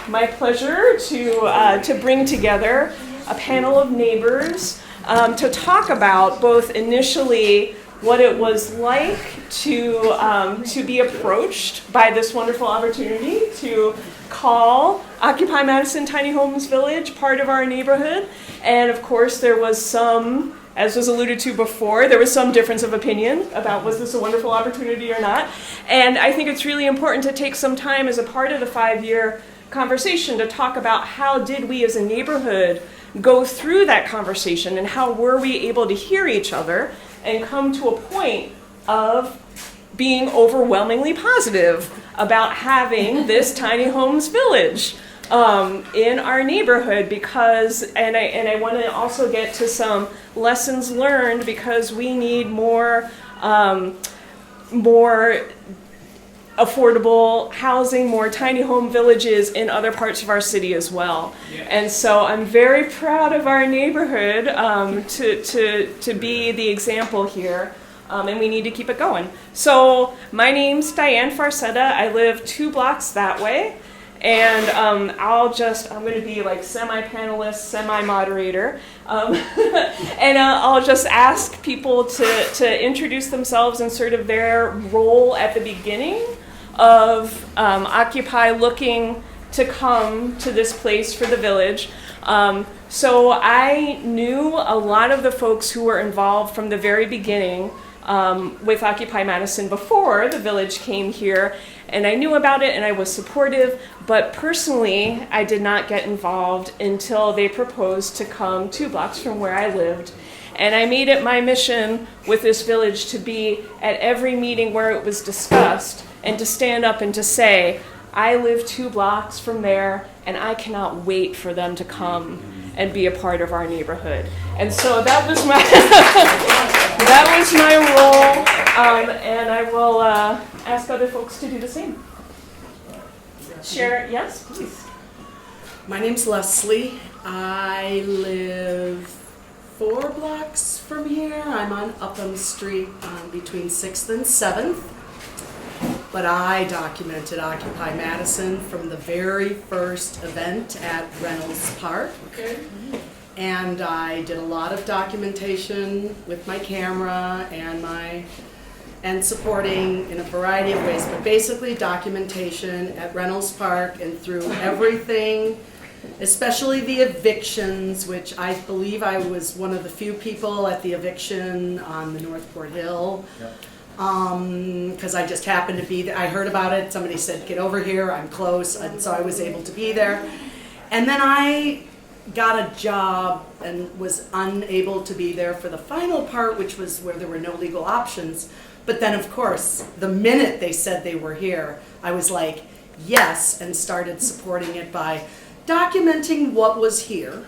my pleasure to bring together a panel of neighbors to talk about both initially what it was like to be approached by this wonderful opportunity to call Occupy Madison Tiny Homes Village part of our neighborhood. And of course there was some, as was alluded to before, there was some difference of opinion about was this a wonderful opportunity or not. And I think it's really important to take some time as a part of the 5-year conversation to talk about how did we as a neighborhood go through that conversation and how were we able to hear each other and come to a point of being overwhelmingly positive about having this tiny homes village in our neighborhood, because, and I want to also get to some lessons learned, because we need more affordable housing, more tiny home villages in other parts of our city as well. Yeah. And so I'm very proud of our neighborhood to be the example here, and we need to keep it going. So my name's Diane Farsetta. I live 2 blocks that way, and I'm going to be like semi-panelist, semi-moderator, and I'll just ask people to introduce themselves and sort of their role at the beginning of Occupy looking to come to this place for the village. So I knew a lot of the folks who were involved from the very beginning with Occupy Madison before the village came here, and I knew about it and I was supportive, but personally I did not get involved until they proposed to come 2 blocks from where I lived. And I made it my mission with this village to be at every meeting where it was discussed and to stand up and to say, I live 2 blocks from there and I cannot wait for them to come and be a part of our neighborhood. And so that was my role, and I will ask other folks to do the same. Share, yes, please. My name's Leslie. I live 4 blocks from here. I'm on Upham Street between 6th and 7th. But I documented Occupy Madison from the very first event at Reynolds Park. Okay. And I did a lot of documentation with my camera and supporting in a variety of ways, but basically documentation at Reynolds Park and through everything, especially the evictions, which I believe I was one of the few people at the eviction on the Northport Hill. Yeah. Because I just happened to be there. I heard about it, somebody said, get over here, I'm close, and so I was able to be there. And then I got a job and was unable to be there for the final part, which was where there were no legal options. But then, of course, the minute they said they were here, I was like, yes, and started supporting it by documenting what was here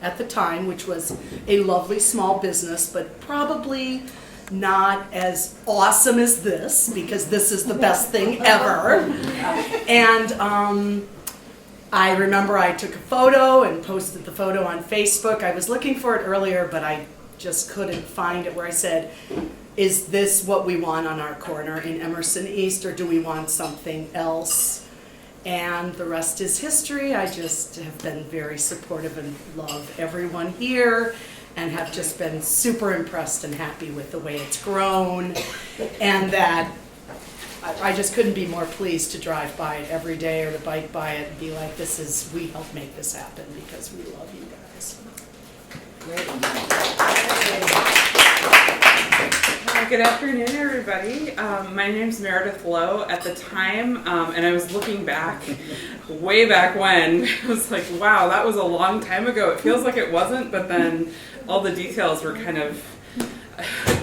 at the time, which was a lovely small business, but probably not as awesome as this, because this is the best thing ever. And I remember I took a photo and posted the photo on Facebook. I was looking for it earlier, but I just couldn't find it, where I said, is this what we want on our corner in Emerson East, or do we want something else? And the rest is history. I just have been very supportive and love everyone here, and have just been super impressed and happy with the way it's grown, and that I just couldn't be more pleased to drive by it every day or to bike by it and be like, we helped make this happen because we love you guys. Great. Good afternoon, everybody. My name's Meredith Lowe. At the time, and I was looking back, way back when, I was like, wow, that was a long time ago. It feels like it wasn't, but then all the details were kind of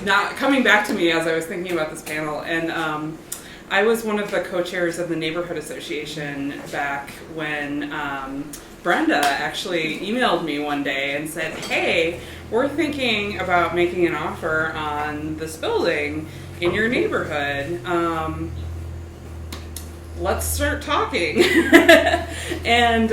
not coming back to me as I was thinking about this panel. And I was one of the co-chairs of the Neighborhood Association back when Brenda actually emailed me one day and said, hey, we're thinking about making an offer on this building in your neighborhood. Let's start talking. And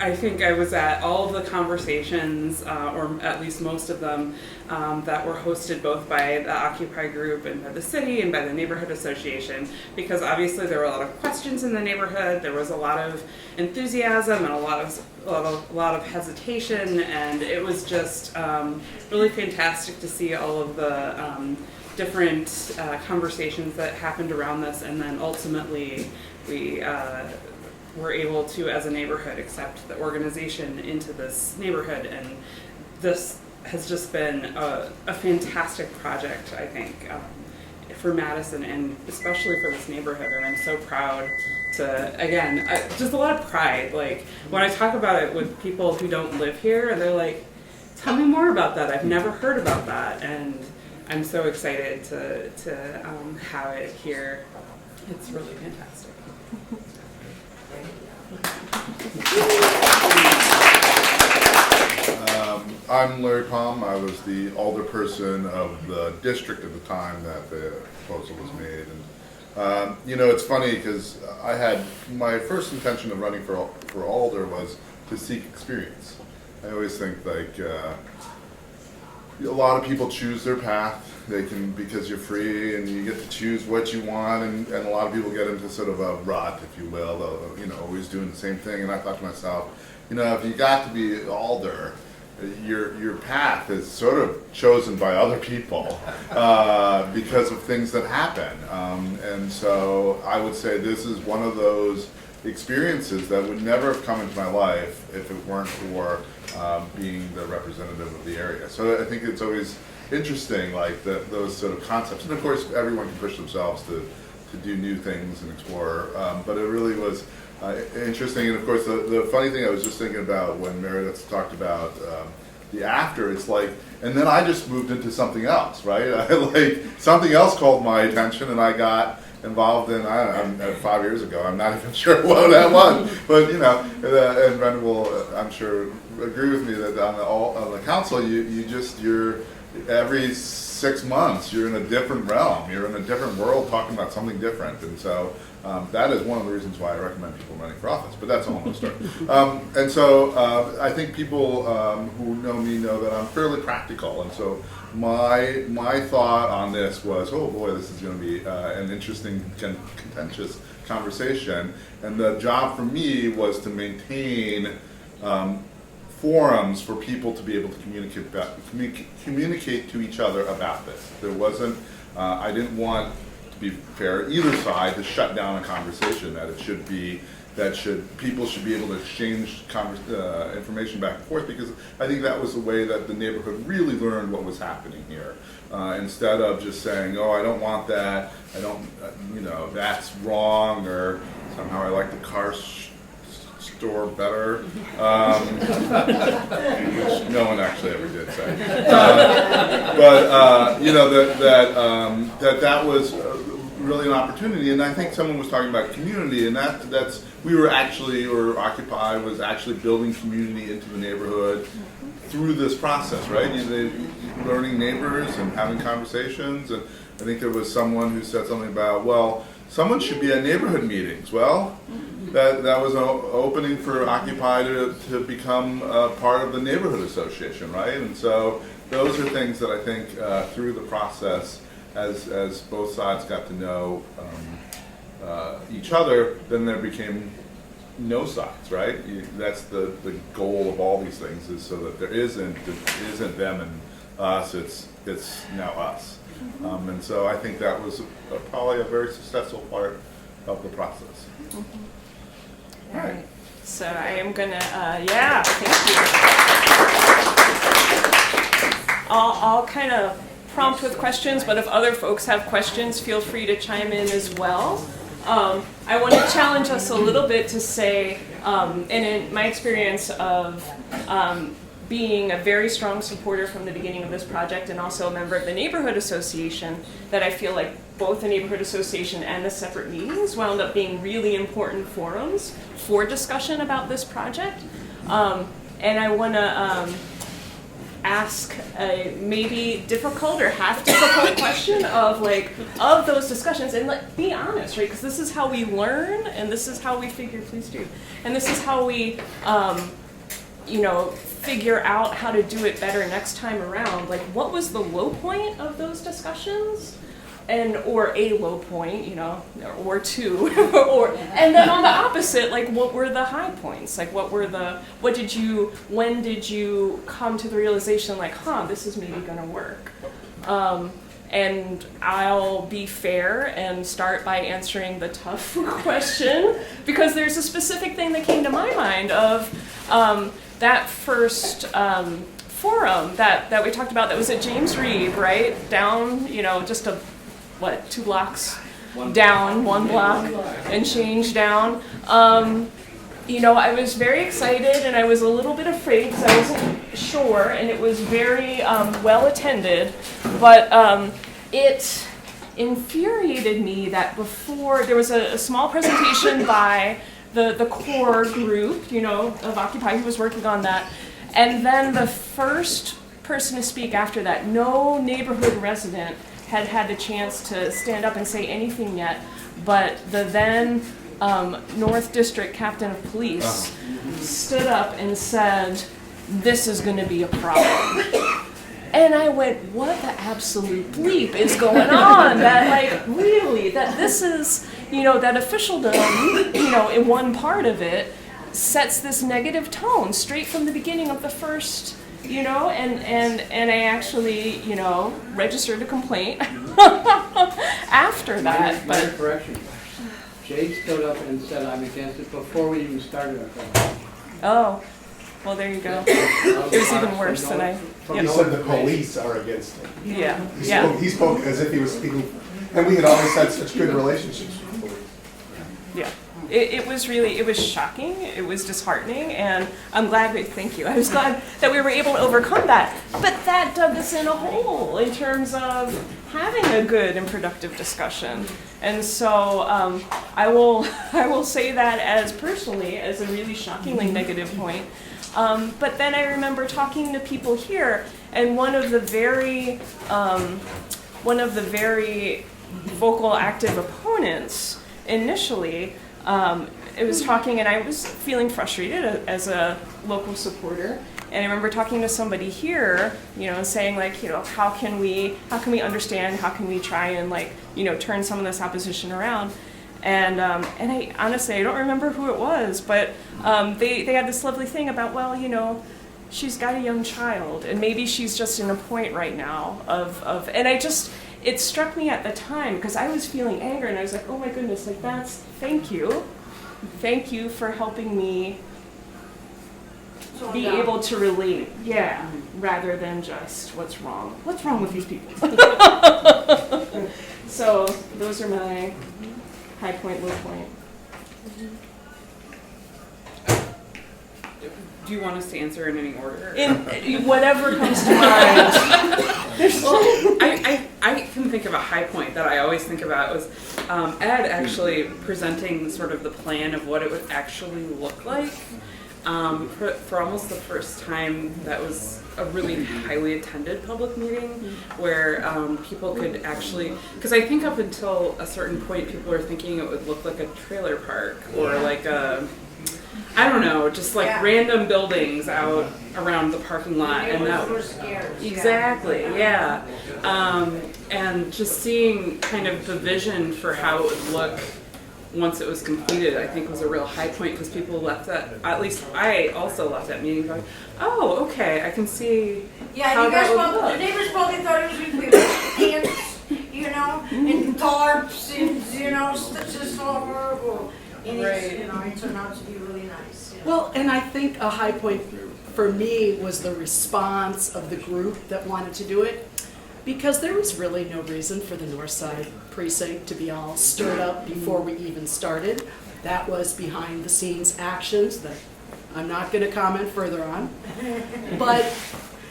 I think I was at all of the conversations, or at least most of them, that were hosted both by the Occupy group and by the city and by the neighborhood association, because obviously there were a lot of questions in the neighborhood. There was a lot of enthusiasm and a lot of hesitation, and it was just really fantastic to see all of the different conversations that happened around this, and then ultimately we were able to, as a neighborhood, accept the organization into this neighborhood, and this has just been a fantastic project, I think, for Madison and especially for this neighborhood. And I'm so proud to, again, just a lot of pride. Like, when I talk about it with people who don't live here, and they're like, tell me more about that. I've never heard about that. And I'm so excited to have it here. It's really fantastic. I'm Larry Palm. I was the alderperson of the district at the time that the proposal was made. And you know, it's funny because I had my first intention of running for alder was to seek experience. I always think like a lot of people choose their path. They can, because you're free and you get to choose what you want, and a lot of people get into sort of a rut, if you will, you know, always doing the same thing. And I thought to myself, you know, if you got to be alder, your path is sort of chosen by other people because of things that happen. And so I would say this is one of those experiences that would never have come into my life if it weren't for being the representative of the area. So I think it's always interesting, like those sort of concepts. And of course, everyone can push themselves to do new things and explore. But it really was interesting. And of course, the funny thing I was just thinking about when Meredith talked about the after, it's like, and then I just moved into something else, right? Like something else called my attention, and I got involved in, I don't know, 5 years ago. I'm not even sure what that was, but you know, and Brenda will, I'm sure, agree with me that on the council, you're every 6 months you're in a different realm, you're in a different world talking about something different, and so that is one of the reasons why I recommend people running for office, but that's a whole other story. And so I think people who know me know that I'm fairly practical, and so my thought on this was, oh boy, this is going to be an interesting, contentious conversation, and the job for me was to maintain forums for people to be able to communicate to each other about this. There wasn't, I didn't want, to be fair, either side to shut down a conversation. That it should be, people should be able to exchange information back and forth, because I think that was the way that the neighborhood really learned what was happening here. Instead of just saying, oh, I don't want that, I don't, you know, that's wrong, or somehow I like the car store better, which no one actually ever did say. But you know, that was really an opportunity, and I think someone was talking about community, and that's we were actually, or Occupy was actually building community into the neighborhood through this process, right? Learning neighbors and having conversations, and I think there was someone who said something about, well, someone should be at neighborhood meetings. Well, that was an opening for Occupy to become part of the neighborhood association, right? And so those are things that I think through the process, as both sides got to know each other, then there became no sides, right? That's the goal of all these things, is so that there isn't them and us, it's now us. And so I think that was probably a very successful part of the process. All right. So I am gonna, yeah, thank you. I'll kind of prompt with questions, but if other folks have questions, feel free to chime in as well. I want to challenge us a little bit to say, and in my experience of being a very strong supporter from the beginning of this project and also a member of the neighborhood association, that I feel like both the neighborhood association and the separate meetings wound up being really important forums for discussion about this project. And I want to ask a maybe difficult or half difficult question of those discussions, and be honest, right? Because this is how we learn, and this is how we please do, and this is how we, figure out how to do it better next time around. Like, what was the low point of those discussions? Or a low point, or two, and then on the opposite, like, what were the high points? Like, when did you come to the realization, like, this is maybe gonna work? And I'll be fair and start by answering the tough question, because there's a specific thing that came to my mind of that first forum that we talked about that was at James Reeb, right? Down, just 2 blocks down, 1 block and change down. I was very excited, and I was a little bit afraid because I wasn't sure, and it was very well attended, but it infuriated me that before there was a small presentation by the core group, of Occupy, who was working on that, and then the first person to speak after that, no neighborhood resident had the chance to stand up and say anything yet, but the then North District Captain of Police stood up and said, "This is going to be a problem." And I went, what the absolute bleep is going on? That, really, that this is, that officialdom, in one part of it, sets this negative tone straight from the beginning of the first, and I actually, registered a complaint after that. Minor correction. Jade stood up and said, "I'm against it," before we even started our call. Oh, well, there you go. It was even worse than I. He said the police are against him. Yeah. He spoke as if he was speaking, and we had always had such good relationships with the police. Yeah. It was shocking, it was disheartening, and I'm glad, thank you, I was glad that we were able to overcome that. But that dug us in a hole in terms of having a good and productive discussion. And so I will say that as personally as a really shockingly negative point. But then I remember talking to people here, and one of the very vocal, active opponents initially, it was talking, and I was feeling frustrated as a local supporter. And I remember talking to somebody here, saying how can we understand, how can we try and turn some of this opposition around. And I honestly, I don't remember who it was, but they had this lovely thing about, she's got a young child, and maybe she's just in a point right now of and it struck me at the time, because I was feeling anger, and I was like, oh my goodness, thank you for helping me be able to relate, rather than just what's wrong with these people. So those are my high point, low point. Do you want us to answer in any order? In whatever comes to mind. I can think of a high point that I always think about was Ed actually presenting sort of the plan of what it would actually look like. For almost the first time, that was a really highly attended public meeting where people could actually, because I think up until a certain point people were thinking it would look like a trailer park or like a, I don't know, just random buildings out around the parking lot, and that was exactly, and just seeing kind of the vision for how it would look once it was completed, I think was a real high point, because people left that, at least I also left that meeting going, oh, okay, I can see how you guys that would look. the neighbors probably thought it was going to be tents, and tarps, and, just all horrible. And it turned out to be really nice. Well, and I think a high point for me was the response of the group that wanted to do it, because there was really no reason for the North Side precinct to be all stirred up before we even started. That was behind the scenes actions that I'm not going to comment further on. But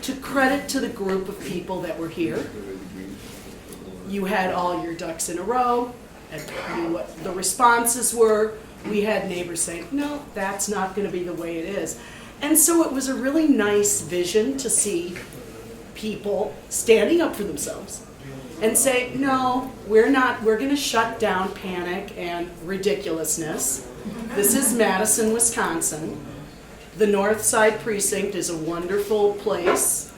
to credit to the group of people that were here, you had all your ducks in a row, and knew what the responses were. We had neighbors saying, no, that's not going to be the way it is. And so it was a really nice vision to see people standing up for themselves and say, no, we're not, we're going to shut down panic and ridiculousness. This is Madison, Wisconsin. The North Side Precinct is a wonderful place,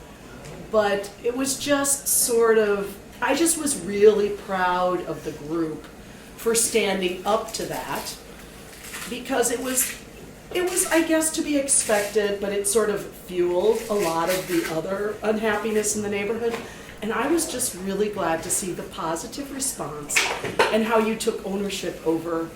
but it was just sort of, I just was really proud of the group for standing up to that, because it was, I guess, to be expected, but it sort of fueled a lot of the other unhappiness in the neighborhood. And I was just really glad to see the positive response and how you took ownership over,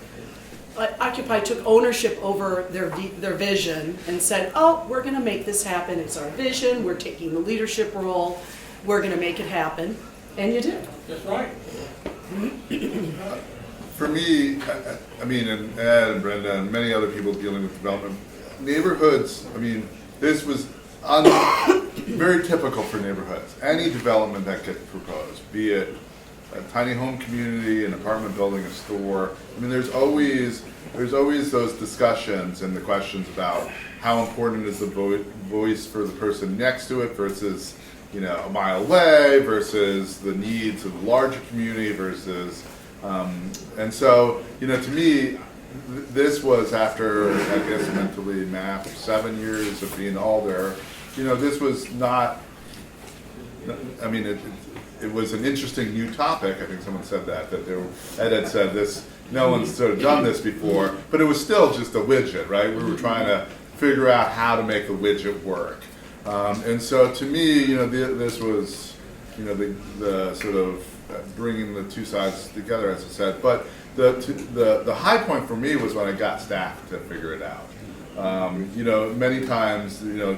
Occupy took ownership over their vision and said, oh, we're going to make this happen. It's our vision. We're taking the leadership role. We're going to make it happen. And you did. That's right. For me, I mean, and Ed and Brenda and many other people dealing with development, neighborhoods, I mean, this was very typical for neighborhoods. Any development that gets proposed, be it a tiny home community, an apartment building, a store, I mean, there's always those discussions and the questions about how important is the voice for the person next to it versus, you know, a mile away, versus the needs of the larger community versus, and so, you know, to me, this was after, I guess, mentally math, 7 years of being Alder, you know, this was not, I mean, it was an interesting new topic. I think someone said that Ed had said this, no one's sort of done this before, but it was still just a widget, right? We were trying to figure out how to make the widget work. And so to me, you know, this was, you know, the sort of bringing the two sides together, as I said. But the high point for me was when I got staff to figure it out. You know, many times, you know,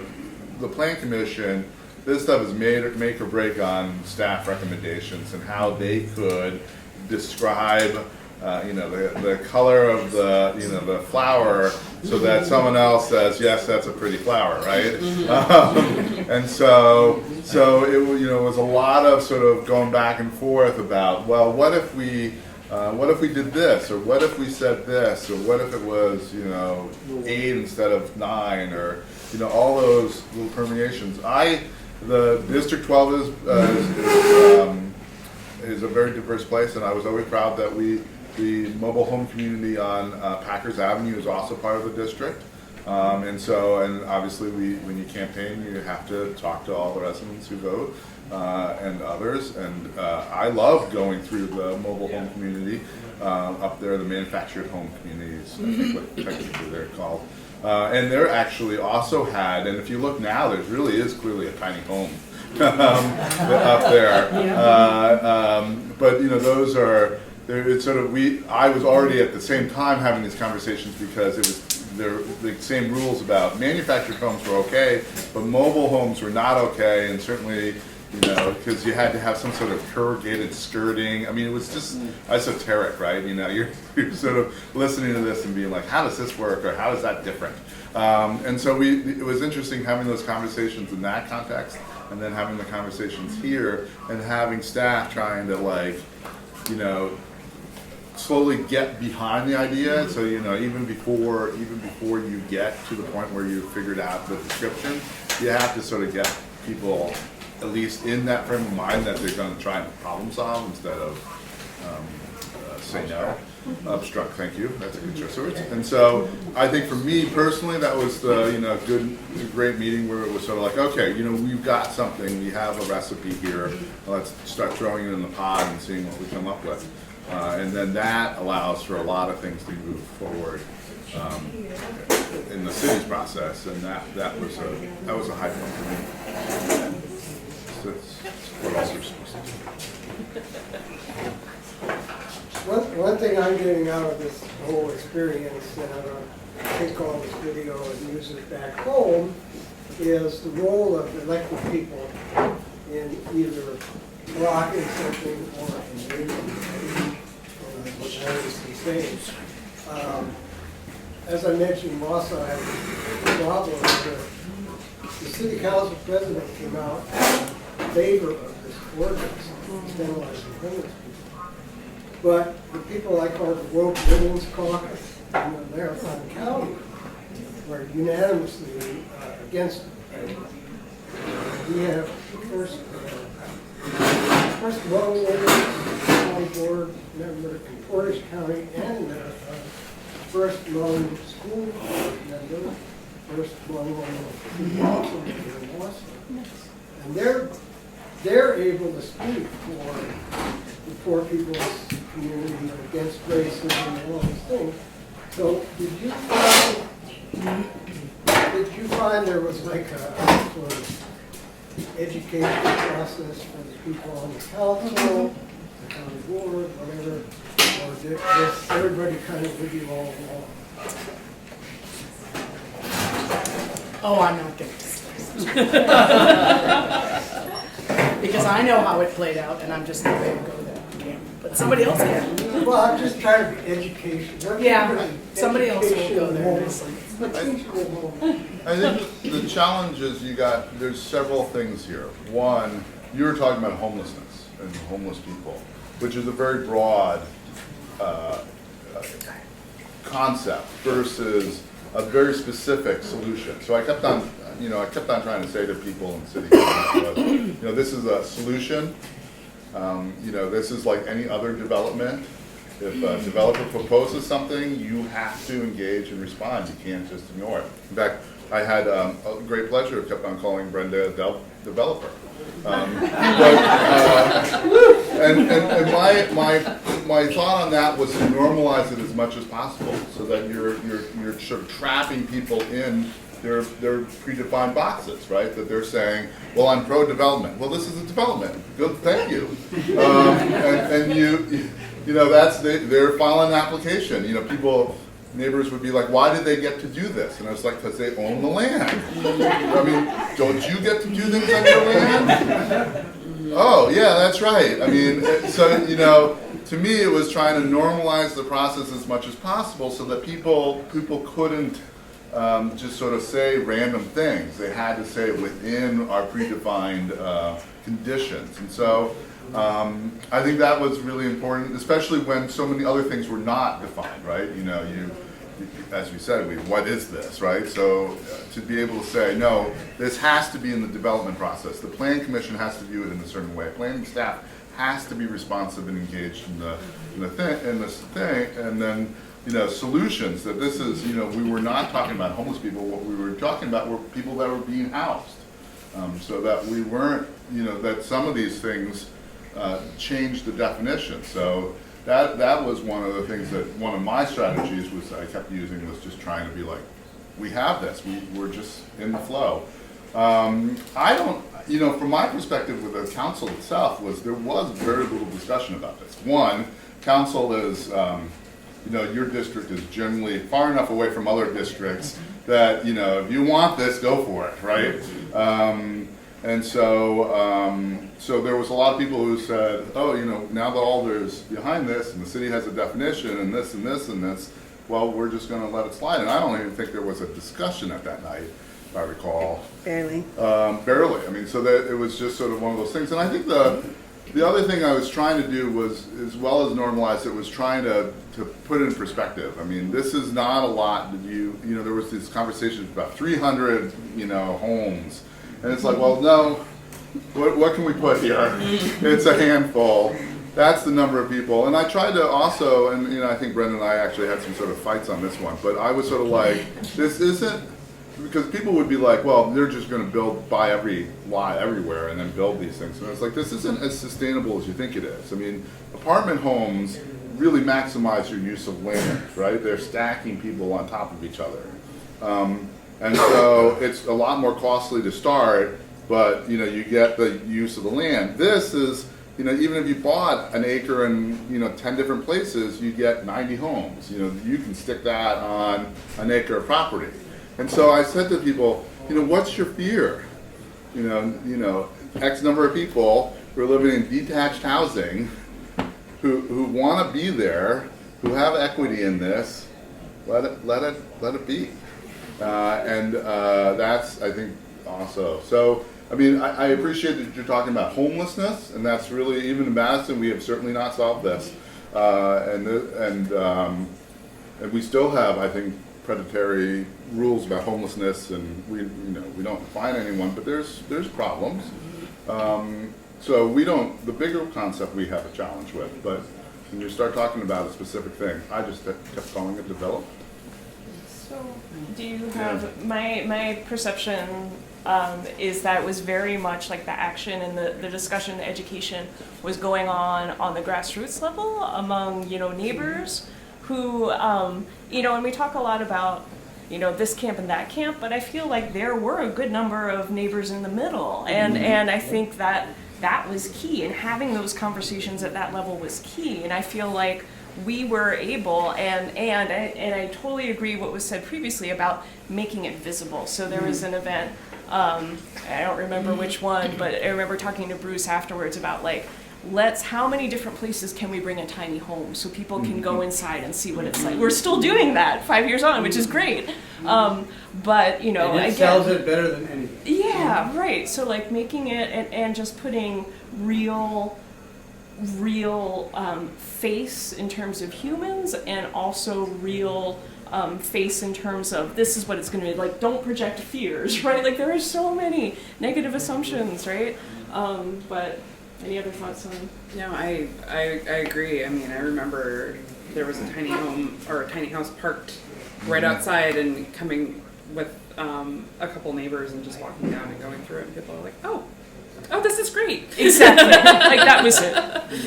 the Plan Commission, this stuff is make or break on staff recommendations and how they could describe, you know, the color of the, you know, the flower, so that someone else says, yes, that's a pretty flower, right? And so it, you know, was a lot of sort of going back and forth about, well, what if we did this, or what if we said this, or what if it was, you know, 8 instead of 9, or, you know, all those little permeations. The District 12 is a very diverse place, and I was always proud that the mobile home community on Packers Avenue is also part of the district. And obviously when you campaign, you have to talk to all the residents who vote and others. And I love going through the mobile home community up there, the manufactured home communities, I think what technically they're called. And they're actually also had, and if you look now, there really is clearly a tiny home up there. But you know, those are, it's sort of, I was already at the same time having these conversations because it was, the same rules about manufactured homes were okay, but mobile homes were not okay, and certainly, you know, because you had to have some sort of corrugated skirting. I mean, it was just esoteric, right? You know, you're sort of listening to this and being like, how does this work, or how is that different? And so it was interesting having those conversations in that context, and then having the conversations here, and having staff trying to, like, you know, slowly get behind the idea. So, you know, even before you get to the point where you figured out the description, you have to sort of get people at least in that frame of mind that they're going to try and problem solve instead of say no. Obstruct, thank you. That's a good choice of words. And so I think for me personally, that was the, you know, great meeting where it was sort of like, okay, you know, we've got something, we have a recipe here. Let's start throwing it in the pot and seeing what we come up with. And then that allows for a lot of things to move forward in the city's process, and that was a high point for me. So that's what else you're supposed to do. One thing I'm getting out of this whole experience, and I'm going to take all this video and use it back home, is the role of elected people in either blocking something or engaging which I was saying. As I mentioned, also I have a problem with the city council president came out in favor of this ordinance, penalizing homeless people. But the people I call the Woke Women's Caucus in the Marathon County were unanimously against it. we have first Lowe county board member in Portage County and first Lowe school board member, first Lowe city council member in Boston. And they're able to speak for the poor people's community and against racism and all these things. So did you find there was like a sort of education process for the people on the council, the county board, whatever, or did everybody kind of with you all along? Oh, I'm not going to discuss it. Because I know how it played out, and I'm just not going to go there. I can't. But somebody else can. Well, I'm just trying to be education. Yeah, somebody else will go there. Education moment. But teach will moment. I think the challenge is there's several things here. One, you were talking about homelessness and homeless people, which is a very broad concept versus a very specific solution. So I kept on trying to say to people in city government, this is a solution. This is like any other development. If a developer proposes something, you have to engage and respond. You can't just ignore it. In fact, I had a great pleasure of kept on calling Brenda a developer. My thought on that was to normalize it as much as possible, so that you're sort of trapping people in their predefined boxes, right? That they're saying, well, I'm pro-development. Well, this is a development. Good, thank you. They're filing an application. Neighbors would be like, why did they get to do this? And I was like, because they own the land. I mean, don't you get to do things on your land? Oh, yeah, that's right. I mean, so, to me, it was trying to normalize the process as much as possible so that people couldn't just sort of say random things. They had to say it within our predefined conditions. And so I think that was really important, especially when so many other things were not defined, right? As we said, what is this, right? So to be able to say, no, this has to be in the development process. The Planning Commission has to view it in a certain way. Planning staff has to be responsive and engaged in this thing, and then solutions. That this is, we were not talking about homeless people. What we were talking about were people that were being housed, so that we weren't, that some of these things changed the definition. So that was one of the things that one of my strategies was I kept using, was just trying to be like, we have this. We're just in the flow. I don't. From my perspective with the council itself, there was very little discussion about this. One, council is, your district is generally far enough away from other districts that, if you want this, go for it, right? And so there was a lot of people who said, oh, now that Alder's behind this and the city has a definition and this and this and this, well, we're just going to let it slide. And I don't even think there was a discussion at that night, if I recall. Barely. Barely. I mean, so that it was just sort of one of those things. And I think the other thing I was trying to do was, as well as normalize it, was trying to put it in perspective. I mean, this is not a lot. There was these conversations about 300, homes. And it's like, well, no, what can we put here? It's a handful. That's the number of people. And I tried to also, and I think Brendan and I actually had some sort of fights on this one, but I was sort of like, this isn't, because people would be like, well, they're just going to buy every lot everywhere and then build these things. And it's like, this isn't as sustainable as you think it is. I mean, apartment homes really maximize your use of land, right? They're stacking people on top of each other. And so it's a lot more costly to start, but you get the use of the land. This is, even if you bought an acre in 10 different places, you get 90 homes. You can stick that on an acre of property. And so I said to people, what's your fear? X number of people who are living in detached housing, who want to be there, who have equity in this. Let it be. That's, I think, also. So, I mean, I appreciate that you're talking about homelessness, and that's really, even in Madison, we have certainly not solved this. And we still have, I think, predatory rules about homelessness, and we don't find anyone, but there's problems. So the bigger concept we have a challenge with, but when you start talking about a specific thing, I just kept calling it development. So, do you have, my perception is that it was very much like the action and the discussion, the education was going on the grassroots level among, neighbors who, and we talk a lot about, this camp and that camp, but I feel like there were a good number of neighbors in the middle. And I think that was key, and having those conversations at that level was key. And I feel like we were able, and I totally agree what was said previously about making it visible. So there was an event, I don't remember which one, but I remember talking to Bruce afterwards about how many different places can we bring a tiny home so people can go inside and see what it's like. We're still doing that 5 years on, which is great. But, and it sells it better than anything. Yeah, right. So making it and just putting real face in terms of humans, and also real face in terms of this is what it's going to be like. Don't project fears, right? There are so many negative assumptions, right? But any other thoughts on? No, I agree. I mean, I remember there was a tiny home or a tiny house parked right outside, and coming with a couple neighbors and just walking down and going through it, and people are like, oh, this is great. Exactly. That was it.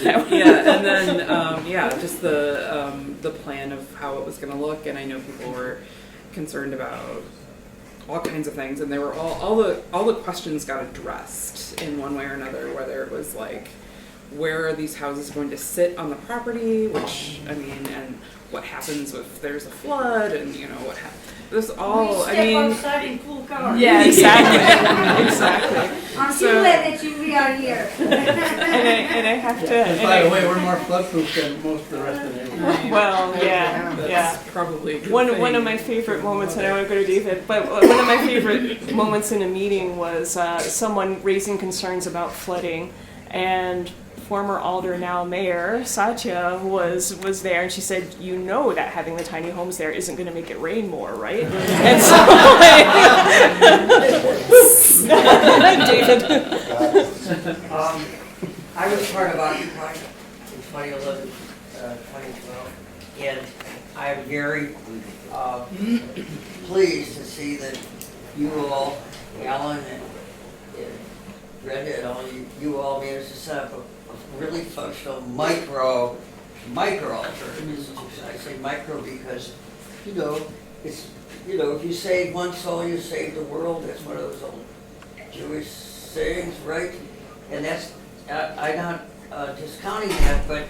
Yeah, and then just the plan of how it was going to look, and I know people were concerned about all kinds of things, and they were all the questions got addressed in one way or another, whether it was where are these houses going to sit on the property, which and what happens if there's a flood, and what happens. This all, outside and cool cars. Yeah, exactly. Exactly. I'm so glad that we are here. and I have to. And by the way, we're more flood-proof than most of the rest of the neighborhood. Well, That's probably a good one thing. of my favorite moments, and I want to go to David, but one of my favorite moments in a meeting was someone raising concerns about flooding, and former Alder, now Mayor Satya was there, and she said, that having the tiny homes there isn't going to make it rain more, right? And so, David. I was part of Occupy in 2011, 2012, and I'm very pleased to see that you all, Alan and Brenda, and all you all managed to set up a really functional micro alternative institution. I say micro because, it's, if you save one soul, you save the world. That's one of those old Jewish sayings, right? And that's, I'm not discounting that, but,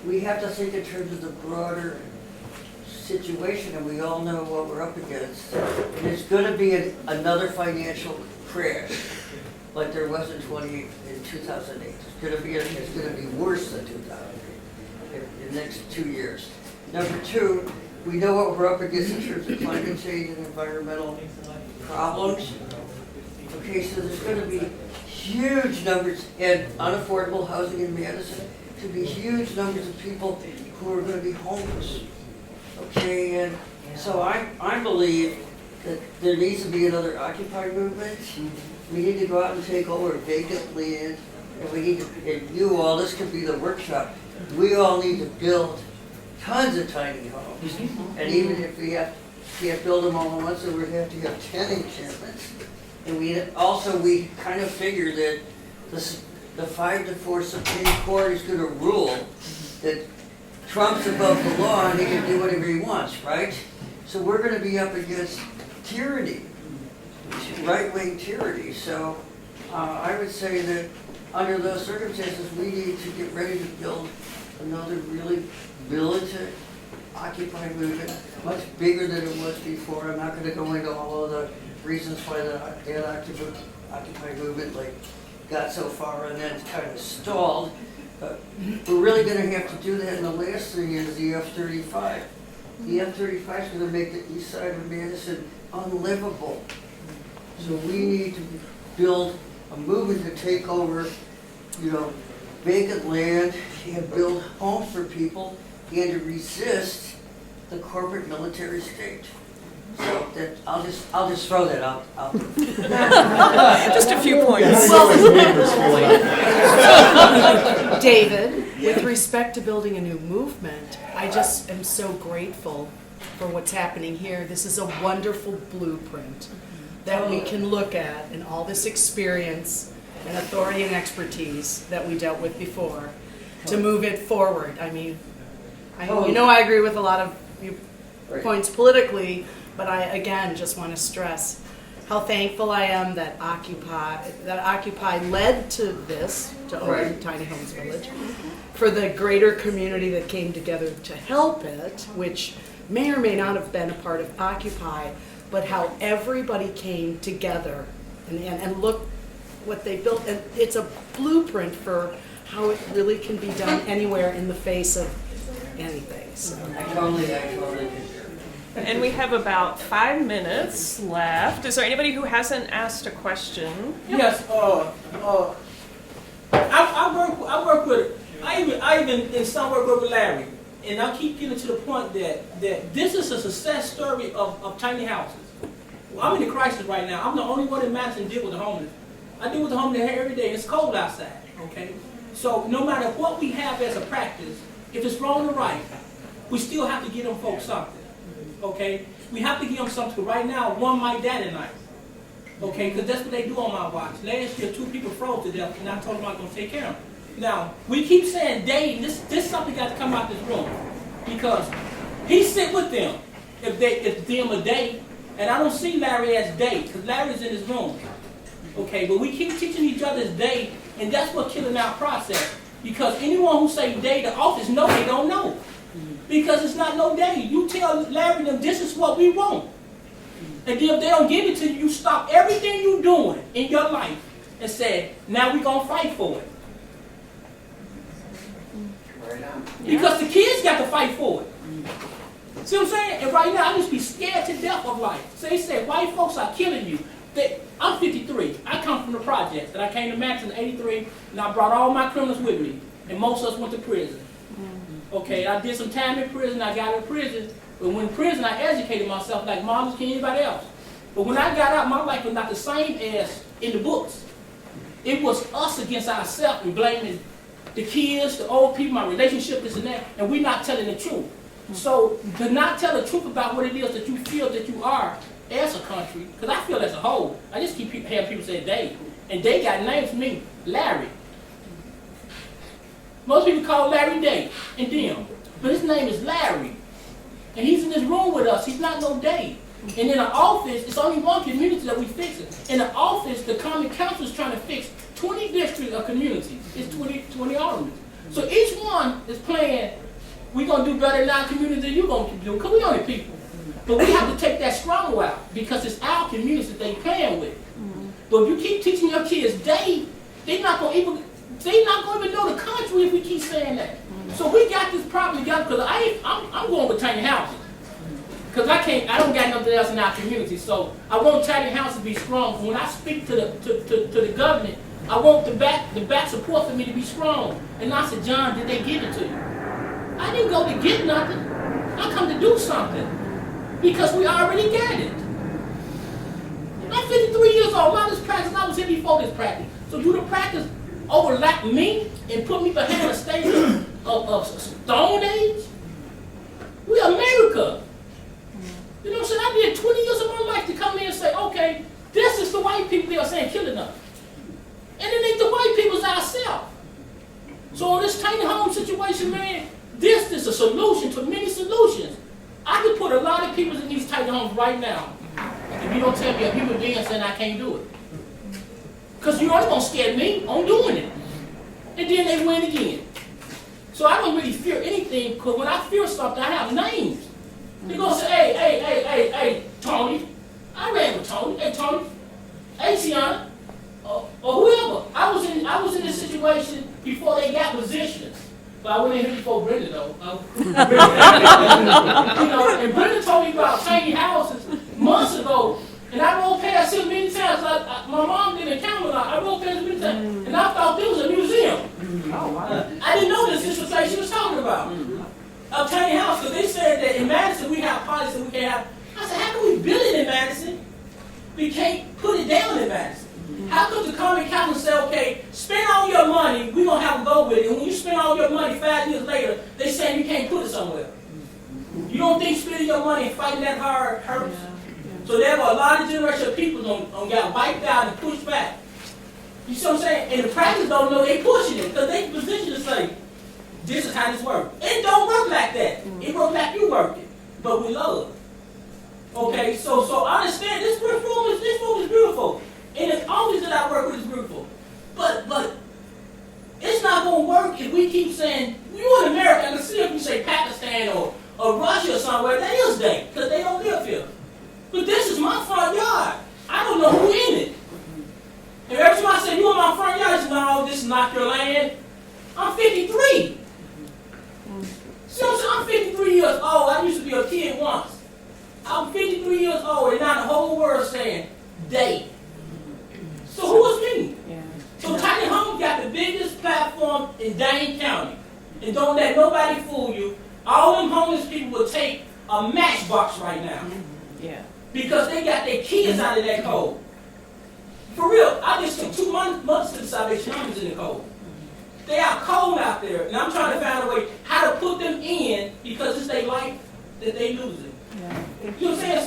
we have to think in terms of the broader situation, and we all know what we're up against. And it's going to be another financial crash, like there was in 2008. It's going to be worse than 2008 in the next 2 years. Number two, we know what we're up against in terms of climate change and environmental problems. Okay, so there's going to be huge numbers, and unaffordable housing in Madison, to be huge numbers of people who are going to be homeless. Okay, and so I believe that there needs to be another Occupy movement. We need to go out and take over vacant land, and we need to, and you all, this could be the workshop, we all need to build tons of tiny homes. And even if we can't build them all at once, so we have to have 10 encampments. And we kind of figure that the 5-4 Supreme Court is going to rule that Trump's above the law and he can do whatever he wants, right? So we're going to be up against tyranny, right-wing tyranny. So I would say that under those circumstances, we need to get ready to build another really militant Occupy movement, much bigger than it was before. I'm not going to go into all of the reasons why the Occupy movement got so far and then kind of stalled. But we're really going to have to do that. And the last thing is the F-35. The F-35 is going to make the east side of Madison unlivable. So we need to build a movement to take over, vacant land and build homes for people and to resist the corporate military state. So that, I'll just throw that out. Just a few points. David, with respect to building a new movement, I just am so grateful for what's happening here. This is a wonderful blueprint that we can look at, and all this experience and authority and expertise that we dealt with before to move it forward. I mean, I agree with a lot of your points politically, but I, again, just want to stress how thankful I am that Occupy led to this, to own Tiny Homes Village, for the greater community that came together to help it, which may or may not have been a part of Occupy, but how everybody came together and look what they built. And it's a blueprint for how it really can be done anywhere in the face of anything. So. I totally concur. And we have about 5 minutes left. Is there anybody who hasn't asked a question? Yes. I work with. I even in some work with Larry, and I keep getting to the point that this is a success story of tiny houses. Well, I'm in the crisis right now. I'm the only one in Madison deal with the homeless. I deal with the homeless here every day. It's cold outside. Okay. So no matter what we have as a practice, if it's wrong or right, we still have to give them folks something. Okay, we have to give them something. Right now, one might die tonight. Okay, because that's what they do on my watch. Last year, 2 people froze to death, and I told them I was going to take care of them. Now, we keep saying Dave, this something got to come out this room, because he sit with them if them a Dave, and I don't see Larry as Dave, because Larry's in his room. Okay, but we keep teaching each other as Dave, and that's what killing our process. Because anyone who say Dave to office, no, they don't know. Because it's not no day. You tell Larry them this is what we want. And then if they don't give it to you, you stop everything you're doing in your life and say, now we're going to fight for it. Because the kids got to fight for it. See what I'm saying? And right now, I just be scared to death of life. So they say, white folks are killing you. I'm 53. I come from the projects. And I came to Madison in 83, and I brought all my criminals with me. And most of us went to prison. Okay, I did some time in prison, I got out of prison, but when in prison I educated myself like moms can anybody else. But when I got out, my life was not the same as in the books. It was us against ourselves and blaming the kids, the old people, my relationship, this and that, and we're not telling the truth. So to not tell the truth about what it is that you feel that you are as a country, because I feel as a whole, I just keep having people say they, and they got names for me, Larry. Most people call Larry Day and them, but his name is Larry. And he's in this room with us. He's not no Day. And in the office, it's only one community that we fixing. In the office, the common council is trying to fix 20 districts of communities. It's 20 aldermen. So each one is playing, we're going to do better in our community than you're going to do, because we only people. But we have to take that struggle out, because it's our communities that they playing with. But if you keep teaching your kids they're not going to even know the country if we keep saying that. So we got this problem together, because I'm going with tiny houses. Because I don't got nothing else in our community. So I want tiny houses to be strong. When I speak to the government, I want the back support for me to be strong. And I said, John, did they give it to you? I didn't go to get nothing. I come to do something. Because we already got it. I'm 53 years old. A lot of this practice, I was here before this practice. So do the practice overlap me and put me behind a stage of Stone Age? We America. You know what I'm saying? I did 20 years of my life to come here and say, okay, this is the white people they are saying killing us. And it ain't the white people's ourselves. So in this tiny home situation, man, this is a solution to many solutions. I could put a lot of people in these tiny homes right now. If you don't tell me a human being saying I can't do it. Because you only gonna scare me on doing it. And then they win again. So I don't really fear anything, because when I fear something, I have names. They're gonna say, hey, Tony. I ran with Tony. Hey, Tony. Hey, Tiana. Or whoever. I was in this situation before they got positions. But I went in here before Brenda, though. And Brenda told me about tiny houses months ago. And I rolled past him many times. My mom didn't count on it. I rolled past him many times. And I thought this was a museum. Oh, wow. I didn't know this dissertation she was talking about. of tiny house, because they said that in Madison we have policy we can't have. I said, how can we build it in Madison? We can't put it down in Madison. How could the common council say, okay, spend all your money, we're going to have to go with it, and when you spend all your money 5 years later, they say you can't put it somewhere. You don't think spending your money and fighting that hard hurts? So there were a lot of generation of people on got wiped out and pushed back. You see what I'm saying? And the practice don't know they pushing it, because they position to say, this is how this works. It don't work like that. It works like you work it, but with love. Okay, so understand this room is beautiful. And the office that I work with is beautiful. But it's not going to work if we keep saying, you in America, I can see if you say Pakistan or Russia or somewhere, that is they, because they don't live here. But this is my front yard. I don't know who in it. And every time I say, you in my front yard, you know, no, this is not your land. I'm 53. See what I'm saying? I'm 53 years old. I used to be a kid once. I'm 53 years old, and now the whole world saying, they. So who is me? Yeah. So Tiny Homes got the biggest platform in Diane County. And don't let nobody fool you. All them homeless people will take a matchbox right now. Yeah. Because they got their kids out of that cold. For real, I just took 2 months to the Salvation Army's in the cold. They are cold out there, and I'm trying to find a way how to put them in because it's their life that they losing. Yeah. You know what I'm saying?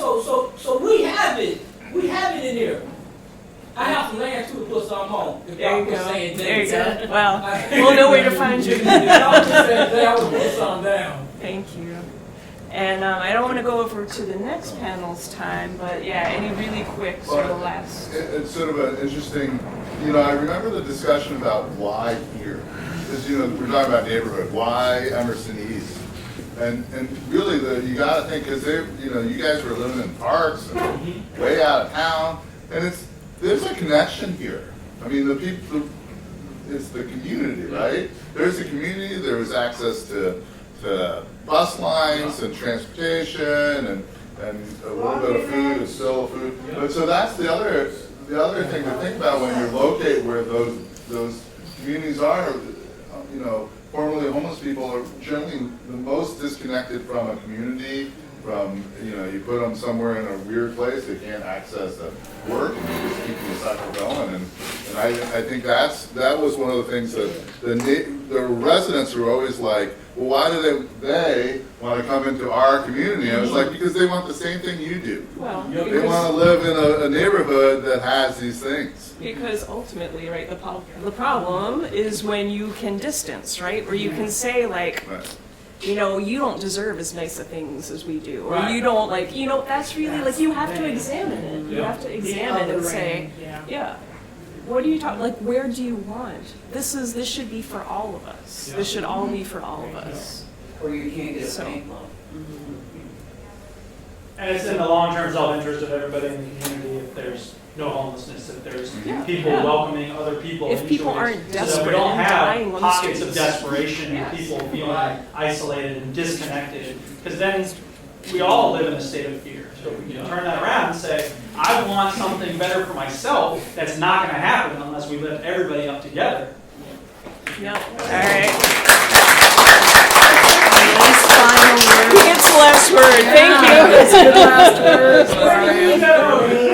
So we have it. We have it in here. I have some land too to put some on. There you go. There you go. Well, we'll know where to find you. I was just saying that I would put some down. Thank you. And I don't want to go over to the next panel's time, but yeah, any really quick sort of last. It's sort of an interesting, I remember the discussion about why here. Because, we're talking about neighborhood. Why Emerson East? And really, you got to think, because you guys were living in parks and way out of town, and there's a connection here. I mean, the people, it's the community, right? There's a community. There was access to bus lines and transportation and a little bit of food, and still food. But so that's the other thing to think about when you're located where those communities are. Formerly homeless people are generally the most disconnected from a community. From you put them somewhere in a weird place, they can't access the work, and you just keep the cycle going. And I think that was one of the things that the residents were always like, well, why do they want to come into our community? I was like, because they want the same thing you do. Well, they want to live in a neighborhood that has these things. Because ultimately, right, the problem is when you can distance, right, where you can say like. Right. You don't deserve as nice a things as we do. Or you don't that's really like you have to examine it. You have to examine and say, what are you talking, like where do you want? This should be for all of us. This should all be for all of us. Or you can't get a paint loan. And it's in the long-term self-interest of everybody in the community if there's no homelessness, if there's people welcoming other people. If people aren't desperate so we don't and dying have on pockets the of desperation and people feeling isolated and disconnected, because then we all live in a state of fear. So we can turn that around and say, I want something better for myself that's not going to happen unless we lift everybody up together. Yep. All right. Nice final word. He gets the last word. Thank you. That's the last word.